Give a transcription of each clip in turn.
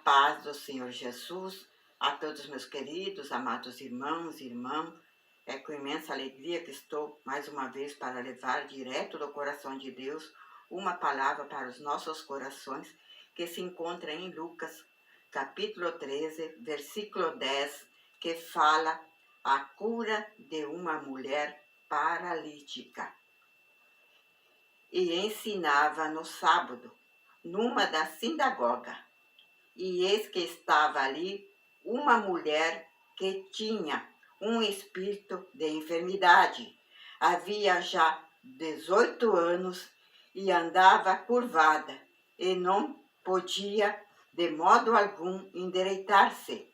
paz do Senhor Jesus a todos meus queridos, amados irmãos e irmãs. É com imensa alegria que estou mais uma vez para levar direto do coração de Deus uma palavra para os nossos corações que se encontra em Lucas, capítulo 13, versículo 10, que fala a cura de uma mulher paralítica. E ensinava no sábado, numa da sinagoga. E eis que estava ali uma mulher que tinha um espírito de enfermidade. Havia já 18 anos e andava curvada e não podia de modo algum endireitar-se.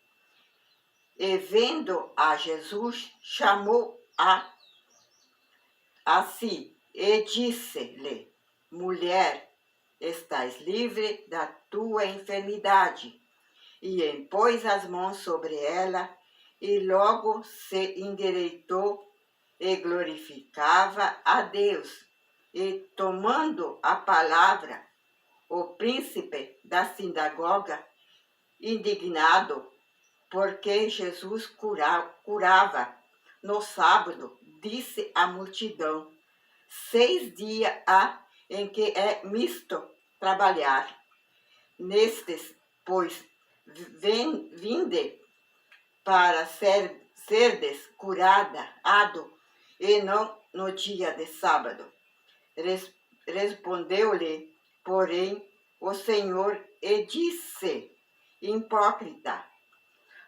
E vendo a Jesus, chamou a si e disse-lhe: mulher, estás livre da tua enfermidade. E impôs as mãos sobre ela, e logo se endireitou e glorificava a Deus. E tomando a palavra, o príncipe da sinagoga, indignado, porque Jesus curava no sábado, disse à multidão: 6 dias há em que é misto trabalhar. Nestes, pois, vinde para serdes curada, e não no dia de sábado. Respondeu-lhe, porém, o Senhor e disse: hipócrita,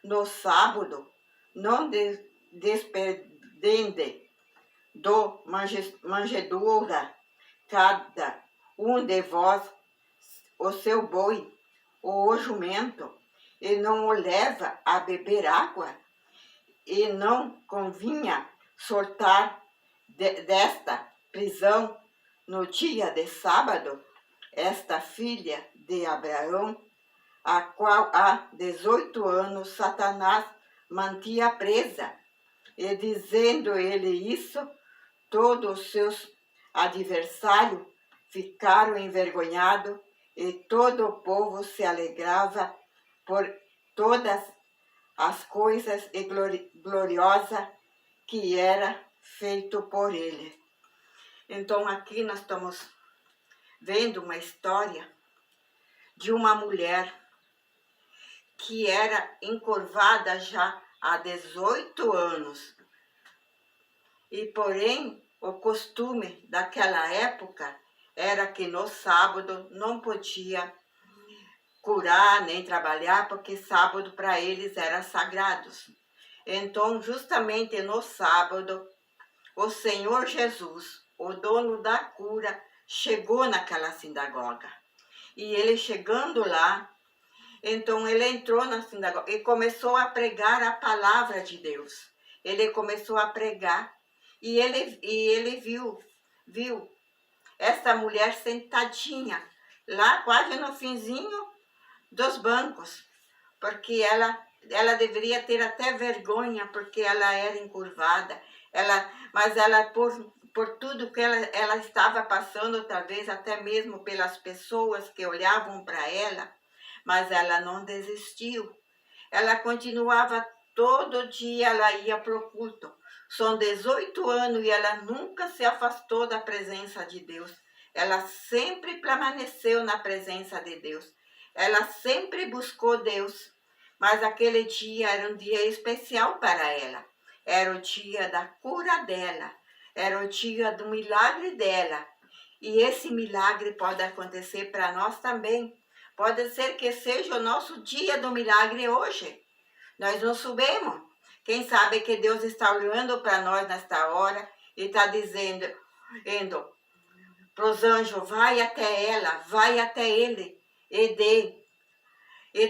no sábado não despedende do manjedoura cada um de vós o seu boi ou o jumento, e não o leva a beber água, e não convinha soltar desta prisão no dia de sábado esta filha de Abraão, a qual há 18 anos Satanás mantinha presa. E dizendo ele isso, todos os seus adversários ficaram envergonhados, e todo o povo se alegrava por todas as coisas e gloriosa que era feito por ele. Então aqui nós estamos vendo uma história de uma mulher que era encurvada já há 18 anos. E porém, o costume daquela época era que no sábado não podia curar nem trabalhar, porque sábado para eles era sagrado. Então, justamente no sábado, o Senhor Jesus, o dono da cura, chegou naquela sinagoga. E ele chegando lá, então ele entrou na sinagoga e começou a pregar a palavra de Deus. Ele começou a pregar e ele viu essa mulher sentadinha lá quase no finzinho dos bancos, porque ela deveria ter até vergonha, porque ela era encurvada, mas ela por tudo que ela estava passando, talvez até mesmo pelas pessoas que olhavam para ela, mas ela não desistiu. Ela continuava todo dia, ela ia para o culto. São 18 anos e ela nunca se afastou da presença de Deus. Ela sempre permaneceu na presença de Deus. Ela sempre buscou Deus. Mas aquele dia era um dia especial para ela. Era o dia da cura dela. Era o dia do milagre dela. E esse milagre pode acontecer para nós também. Pode ser que seja o nosso dia do milagre hoje. Nós não sabemos. Quem sabe que Deus está olhando para nós nesta hora e está dizendo para os anjos: vai até ela, vai até ele e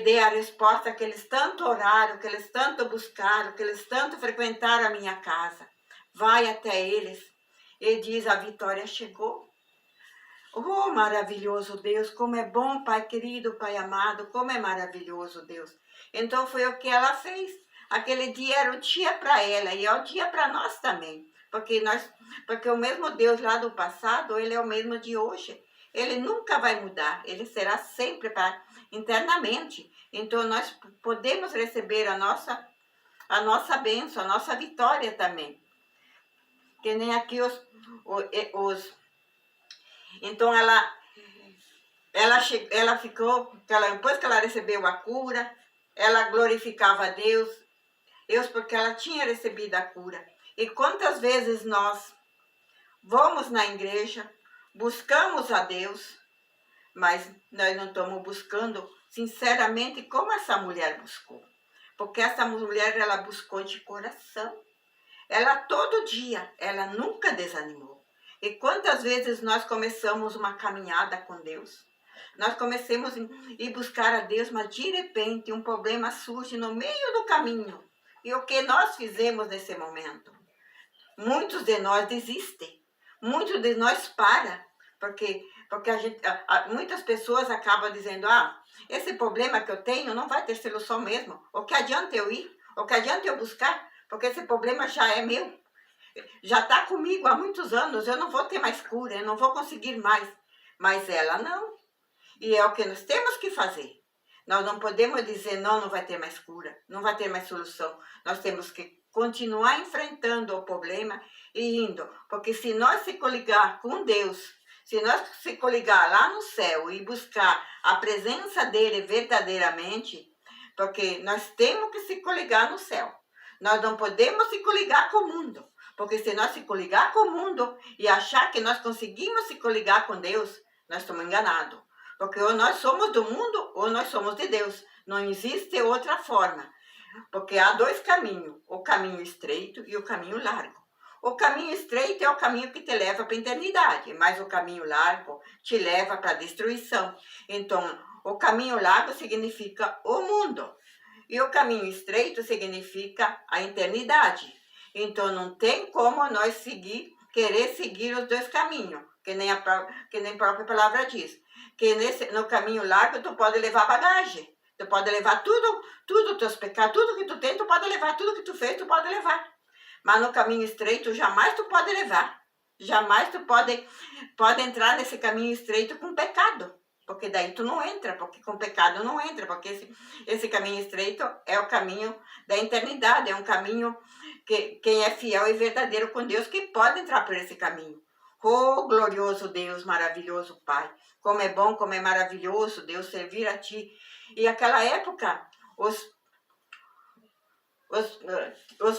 dê a resposta que eles tanto oraram, que eles tanto buscaram, que eles tanto frequentaram a minha casa. Vai até eles e diz: a vitória chegou. Oh, maravilhoso Deus, como é bom, Pai querido, Pai amado, como é maravilhoso Deus. Então foi o que ela fez. Aquele dia era o dia para ela e é o dia para nós também. Porque o mesmo Deus lá do passado, ele é o mesmo de hoje. Ele nunca vai mudar, ele será sempre internamente. Então, nós podemos receber a nossa bênção, a nossa vitória também. Que nem aqui Então, ela ficou, depois que ela recebeu a cura, ela glorificava a Deus porque ela tinha recebido a cura. E quantas vezes nós vamos na igreja, buscamos a Deus, mas nós não estamos buscando sinceramente como essa mulher buscou. Porque essa mulher, ela buscou de coração. Ela todo dia, ela nunca desanimou. E quantas vezes nós começamos uma caminhada com Deus? Nós começamos a ir buscar a Deus, mas de repente um problema surge no meio do caminho. E o que nós fizemos nesse momento? Muitos de nós desistem. Muitos de nós param. Porque muitas pessoas acabam dizendo, esse problema que eu tenho não vai ter solução mesmo. O que adianta eu ir? O que adianta eu buscar? Porque esse problema já é meu. Já está comigo há muitos anos. Eu não vou ter mais cura, eu não vou conseguir mais. Mas ela não. E é o que nós temos que fazer. Nós não podemos dizer, não vai ter mais cura, não vai ter mais solução. Nós temos que continuar enfrentando o problema e indo. Porque se nós se coligar com Deus, se nós se coligar lá no céu e buscar a presença dele verdadeiramente, porque nós temos que se coligar no céu. Nós não podemos se coligar com o mundo. Porque se nós se coligar com o mundo e achar que nós conseguimos se coligar com Deus, nós estamos enganados. Porque ou nós somos do mundo ou nós somos de Deus. Não existe outra forma. Porque há dois caminhos. O caminho estreito e o caminho largo. O caminho estreito é o caminho que te leva para a eternidade. Mas o caminho largo te leva para a destruição. Então, o caminho largo significa o mundo. E o caminho estreito significa a eternidade. Então, não tem como nós querer seguir os dois caminhos. Que nem a própria palavra diz. Que no caminho largo tu pode levar bagagem. Tu pode levar tudo teus pecados, tudo que tu tem, tu pode levar. Tudo que tu fez, tu pode levar. Mas no caminho estreito, jamais tu pode levar. Jamais tu pode entrar nesse caminho estreito com pecado. Porque daí tu não entra, porque com pecado não entra. Porque esse caminho estreito é o caminho da eternidade. É um caminho que quem é fiel e verdadeiro com Deus que pode entrar por esse caminho. Oh, glorioso Deus, maravilhoso Pai. Como é bom, como é maravilhoso, Deus, servir a Ti. E naquela época, os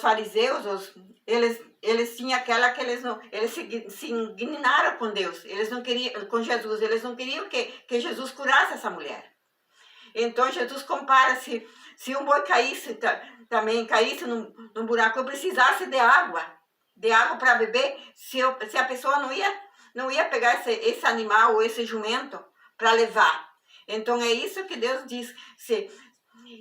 fariseus, eles tinham aquela que eles se indignaram com Deus. Eles não queriam, com Jesus, eles não queriam que Jesus curasse essa mulher. Então, Jesus compara, se um boi caísse num buraco, eu precisasse de água para beber, se a pessoa não ia pegar esse animal ou esse jumento para levar. Então, é isso que Deus diz.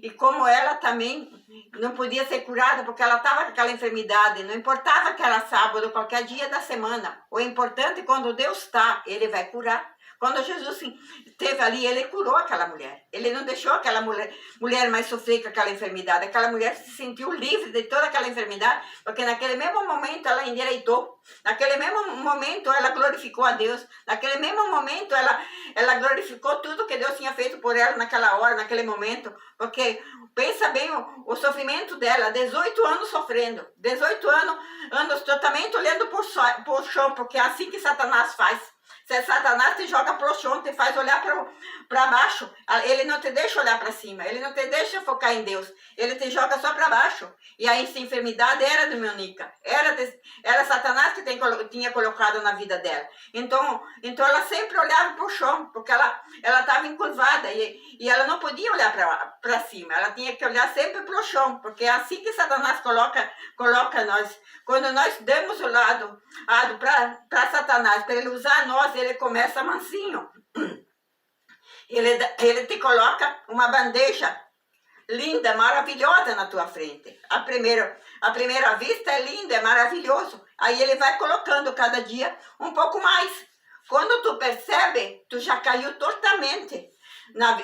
E como ela também não podia ser curada, porque ela estava com aquela enfermidade, não importava que era sábado, qualquer dia da semana. O importante é quando Deus está, Ele vai curar. Quando Jesus esteve ali, Ele curou aquela mulher. Ele não deixou aquela mulher mais sofrer com aquela enfermidade. Aquela mulher se sentiu livre de toda aquela enfermidade, porque naquele mesmo momento ela endireitou. Naquele mesmo momento ela glorificou a Deus. Naquele mesmo momento ela glorificou tudo que Deus tinha feito por ela naquela hora, naquele momento. Porque pensa bem o sofrimento dela, 18 anos sofrendo. 18 anos totalmente olhando por chão, porque é assim que Satanás faz. Se Satanás te joga pro chão, te faz olhar para baixo. Ele não te deixa olhar para cima. Ele não te deixa focar em Deus. Ele te joga só para baixo. E aí essa enfermidade era demoníaca. Era Satanás que tinha colocado na vida dela. Então ela sempre olhava pro chão, porque ela estava encurvada. E ela não podia olhar para cima. Ela tinha que olhar sempre pro chão. Porque é assim que Satanás coloca nós. Quando nós demos o lado para Satanás, para ele usar nós, ele começa mansinho. Ele te coloca uma bandeja linda, maravilhosa na tua frente. A primeira vista é linda, é maravilhoso. Aí ele vai colocando cada dia um pouco mais. Quando tu percebe, tu já caiu totalmente na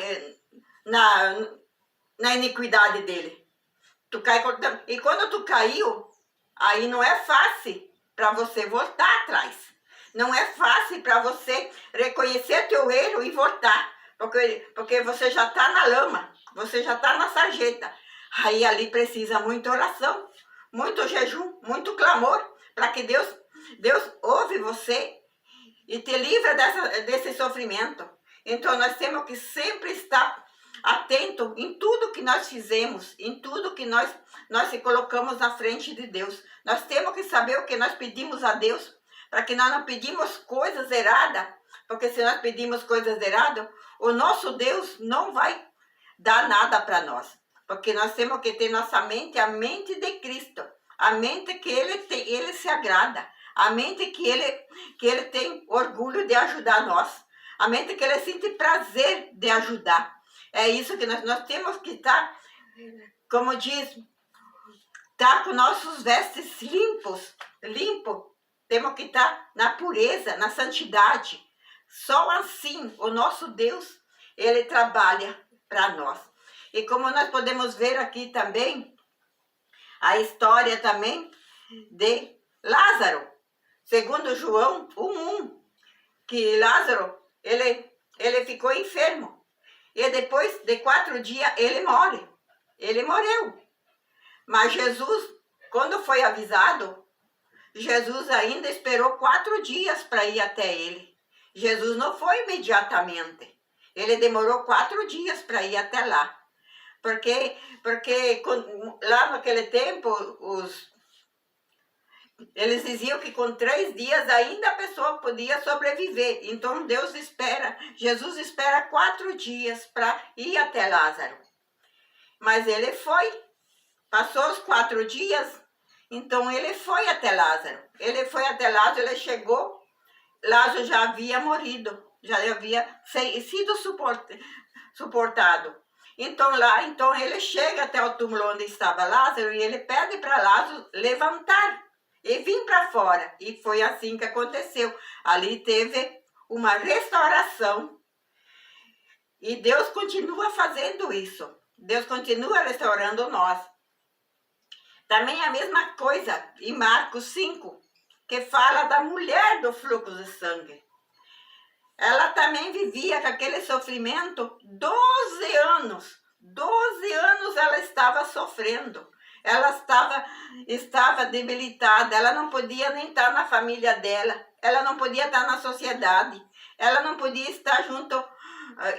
iniquidade dele. E quando tu caiu, aí não é fácil para você voltar atrás. Não é fácil para você reconhecer teu erro e voltar. porque você já está na lama, você já está na sarjeta. Aí ali precisa muita oração, muito jejum, muito clamor, para que Deus ouve você e te livra desse sofrimento. Então nós temos que sempre estar atento em tudo que nós fizemos, em tudo que nós se colocamos na frente de Deus. Nós temos que saber o que nós pedimos a Deus, para que nós não pedimos coisas erradas, porque se nós pedimos coisas erradas, o nosso Deus não vai dar nada para nós, porque nós temos que ter nossa mente, a mente de Cristo, a mente que Ele se agrada, a mente que ele tem orgulho de ajudar nós, a mente que Ele sente prazer de ajudar. É isso que nós temos que estar, como diz, estar com nossos vestes limpos. Temos que estar na pureza, na santidade. Só assim o nosso Deus, Ele trabalha para nós. E como nós podemos ver aqui também, a história também de Lázaro, segundo João 1:1, que Lázaro, ele ficou enfermo. E depois de 4 dias ele morre. Ele morreu. Mas Jesus, quando foi avisado, Jesus ainda esperou 4 dias para ir até ele. Jesus não foi imediatamente. Ele demorou 4 dias para ir até lá. Porque lá naquele tempo, eles diziam que com 3 dias ainda a pessoa podia sobreviver. Então Jesus espera 4 dias para ir até Lázaro. Mas ele foi. Passou os 4 dias, então ele foi até Lázaro. Ele foi até Lázaro, ele chegou, Lázaro já havia morrido, já havia sido suportado. Então ele chega até o túmulo onde estava Lázaro e ele pede para Lázaro levantar e vir para fora. E foi assim que aconteceu. Ali teve uma restauração. E Deus continua fazendo isso. Deus continua restaurando nós. Também a mesma coisa em Marcos 5, que fala da mulher do fluxo de sangue. Ela também vivia com aquele sofrimento 12 anos. 12 anos ela estava sofrendo. Ela estava debilitada. Ela não podia nem estar na família dela. Ela não podia estar na sociedade. Ela não podia estar junto,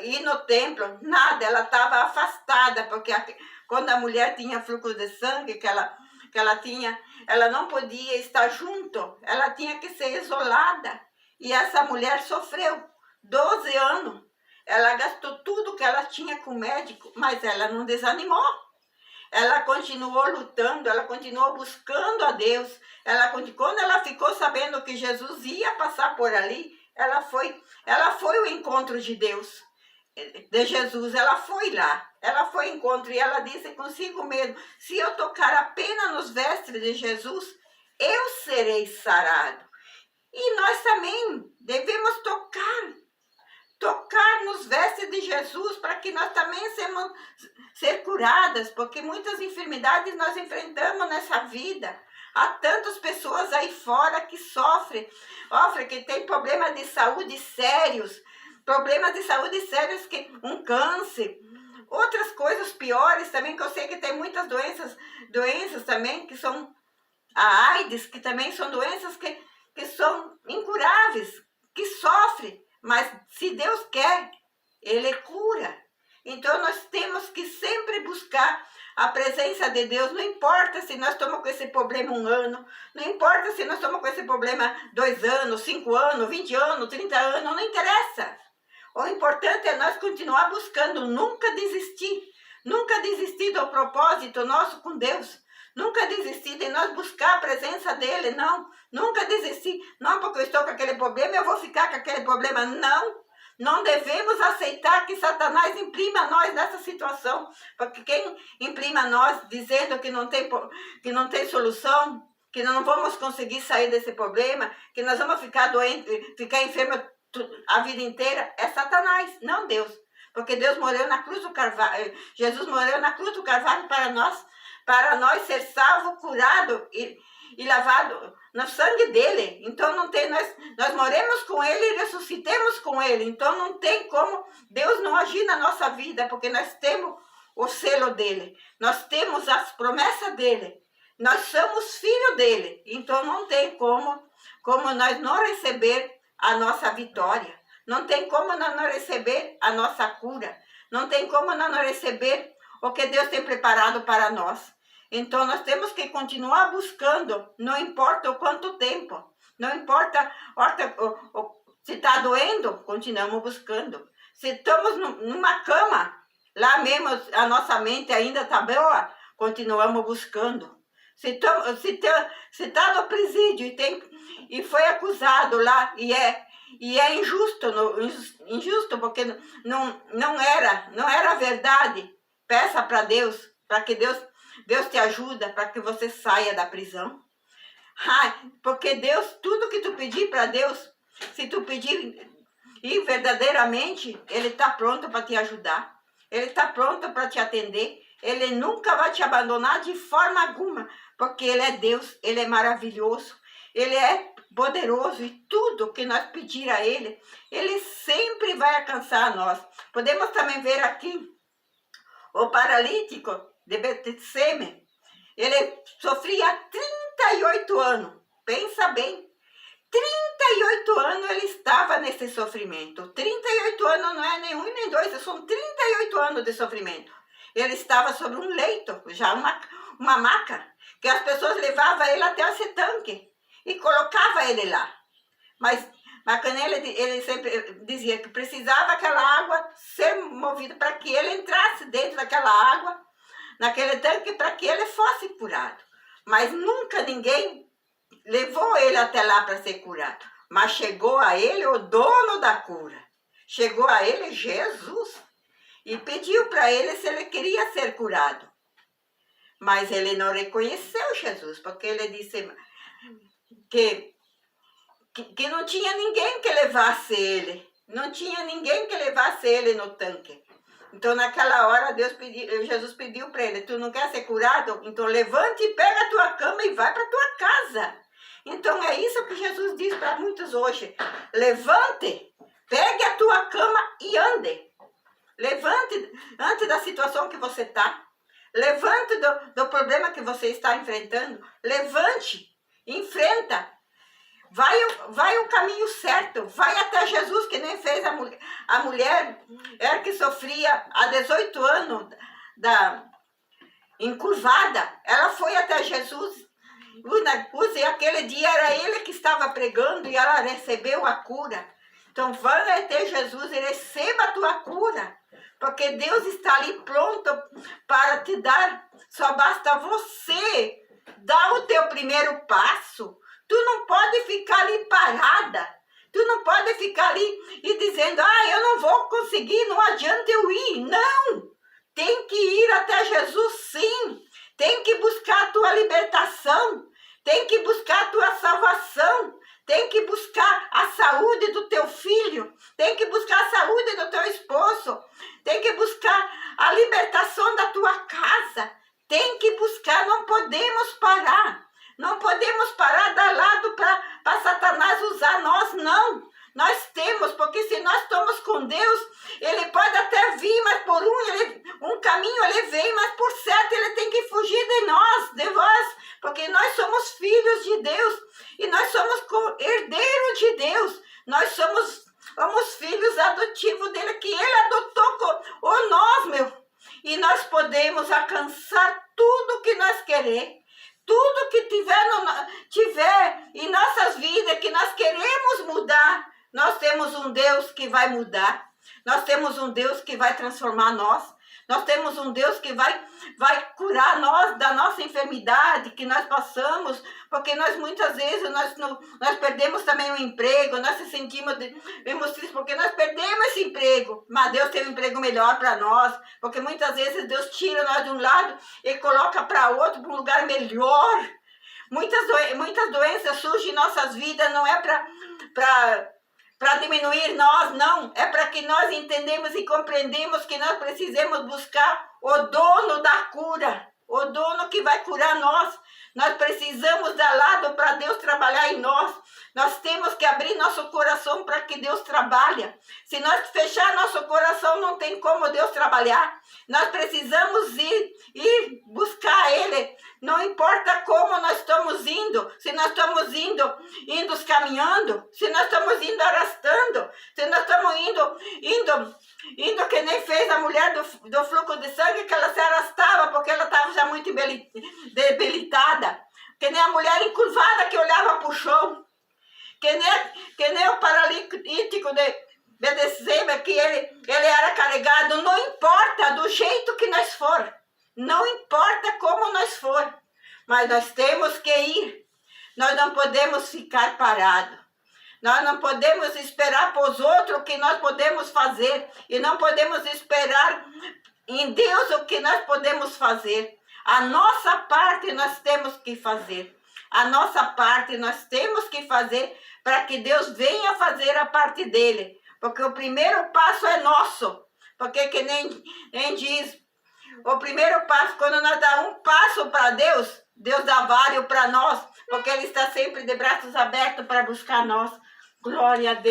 ir no templo, nada. Ela estava afastada, porque quando a mulher tinha fluxo de sangue, que ela não podia estar junto. Ela tinha que ser isolada. E essa mulher sofreu 12 anos. Ela gastou tudo que ela tinha com o médico, mas ela não desanimou. Ela continuou lutando, ela continuou buscando a Deus. Quando ela ficou sabendo que Jesus ia passar por ali, ela foi ao encontro de Deus, de Jesus. Ela foi lá, ela foi ao encontro e ela disse consigo mesmo: se eu tocar apenas nos vestes de Jesus, eu serei sarado. E nós também devemos tocar nos vestes de Jesus, para que nós também ser curadas, porque muitas enfermidades nós enfrentamos nessa vida. Há tantas pessoas aí fora que sofrem, que tem problemas de saúde sérios, que um câncer, outras coisas piores também, que eu sei que tem muitas doenças também, que são a AIDS, que também são doenças que são incuráveis, que sofrem. Mas se Deus quer, Ele cura. Então nós temos que sempre buscar a presença de Deus. Não importa se nós estamos com esse problema 1 ano, não importa se nós estamos com esse problema 2 anos, 5 anos, 20 anos, 30 anos, não interessa. O importante é nós continuar buscando, nunca desistir do propósito nosso com Deus. Nunca desistir de nós buscar a presença dele, não. Nunca desistir. Não porque eu estou com aquele problema, eu vou ficar com aquele problema. Não devemos aceitar que Satanás imprima a nós nessa situação. Porque quem imprima a nós dizendo que não tem solução, que não vamos conseguir sair desse problema, que nós vamos ficar doentes, ficar enfermos a vida inteira, é Satanás, não Deus. Porque Deus morreu na cruz do Calvário. Jesus morreu na cruz do Calvário para nós ser salvo, curado e lavado no sangue dele. Então não tem, nós moremos com ele e ressuscitemos com ele. Então não tem como Deus não agir na nossa vida, porque nós temos o selo dele, nós temos as promessas dele, nós somos filhos dele. Então não tem como nós não receber a nossa vitória, não tem como nós não receber a nossa cura, não tem como nós não receber o que Deus tem preparado para nós. Então nós temos que continuar buscando, não importa o quanto tempo, não importa se está doendo, continuamos buscando. Se estamos numa cama, lá mesmo a nossa mente ainda está boa, continuamos buscando. Se está no presídio e foi acusado lá e é injusto porque não era verdade, peça para Deus, para que Deus te ajuda, para que você saia da prisão. Porque Deus, tudo que tu pedir para Deus, se tu pedir e verdadeiramente, Ele está pronto para te ajudar. Ele está pronto para te atender. Ele nunca vai te abandonar de forma alguma, porque Ele é Deus, Ele é maravilhoso, Ele é poderoso e tudo que nós pedir a Ele, Ele sempre vai alcançar a nós. Podemos também ver aqui o paralítico de Betseme. Ele sofria 38 anos, pensa bem. 38 anos ele estava nesse sofrimento. 38 anos não é nem um e nem dois, são 38 anos de sofrimento. Ele estava sobre um leito, já uma maca, que as pessoas levavam ele até esse tanque e colocavam ele lá. Mas quando ele sempre dizia que precisava aquela água ser movida para que ele entrasse dentro daquela água, naquele tanque, para que ele fosse curado. Mas nunca ninguém levou ele até lá para ser curado. Mas chegou a ele o dono da cura. Chegou a ele Jesus. E pediu para ele se ele queria ser curado. Mas ele não reconheceu Jesus, porque ele disse que não tinha ninguém que levasse ele. Não tinha ninguém que levasse ele no tanque. Então, naquela hora, Jesus pediu para ele, tu não quer ser curado? Então, levante e pega a tua cama e vai para a tua casa. Então, é isso que Jesus diz para muitos hoje. Levante, pegue a tua cama e ande. Levante antes da situação que você está. Levante do problema que você está enfrentando. Levante, enfrenta. Vai o caminho certo. Vai até Jesus, que nem fez a mulher que sofria há 18 anos encurvada. Ela foi até Jesus. E aquele dia era ele que estava pregando e ela recebeu a cura. Então vai até Jesus e receba a tua cura. Porque Deus está ali pronto para te dar. Só basta você dar o teu primeiro passo. Tu não pode ficar ali parada. Tu não pode ficar ali e dizendo, eu não vou conseguir, não adianta eu ir. Não! Tem que ir até Jesus, sim. Tem que buscar a tua libertação. Tem que buscar a tua salvação. Tem que buscar a saúde do teu filho. Tem que buscar a saúde do teu esposo. Tem que buscar a libertação da tua casa. Tem que buscar, não podemos parar. Não podemos parar dar lado para Satanás usar nós, não. Nós temos, porque se nós estamos com Deus, ele pode até vir, mas por um caminho ele vem, mas por certo ele tem que fugir de vós, porque nós somos filhos de Deus e nós somos herdeiros de Deus. Nós somos filhos adotivos dele, que ele adotou nós, e nós podemos alcançar tudo que nós queremos. Tudo que tiver em nossas vidas, que nós queremos mudar, nós temos um Deus que vai mudar. Nós temos um Deus que vai transformar nós. Nós temos um Deus que vai curar nós da nossa enfermidade que nós passamos, porque nós muitas vezes nós perdemos também o emprego, nós se sentimos tristes porque nós perdemos esse emprego, mas Deus tem um emprego melhor para nós, porque muitas vezes Deus tira nós de um lado e coloca para outro, para um lugar melhor. Muitas doenças surgem em nossas vidas, não é para diminuir nós, não. É para que nós entendemos e compreendemos que nós precisamos buscar o dono da cura, o dono que vai curar nós. Nós precisamos dar lado para Deus trabalhar em nós. Nós temos que abrir nosso coração para que Deus trabalhe. Se nós fechar nosso coração, não tem como Deus trabalhar. Nós precisamos ir buscar Ele. Não importa como nós estamos indo. Se nós estamos indo caminhando. Se nós estamos indo arrastando. Se nós estamos indo que nem fez a mulher do fluxo de sangue, que ela se arrastava porque ela estava já muito debilitada. Que nem a mulher encurvada que olhava para o chão. Que nem o paralítico de Betseba, que ele era carregado. Não importa do jeito que nós for. Não importa como nós for. Mas nós temos que ir. Nós não podemos ficar parados. Nós não podemos esperar para os outros o que nós podemos fazer. E não podemos esperar em Deus o que nós podemos fazer. A nossa parte nós temos que fazer. A nossa parte nós temos que fazer para que Deus venha fazer a parte dele. Porque o primeiro passo é nosso. Porque que nem diz, o primeiro passo, quando nós damos um passo para Deus, Deus dá vários para nós. Porque Ele está sempre de braços abertos para buscar nós. Glória a Deus.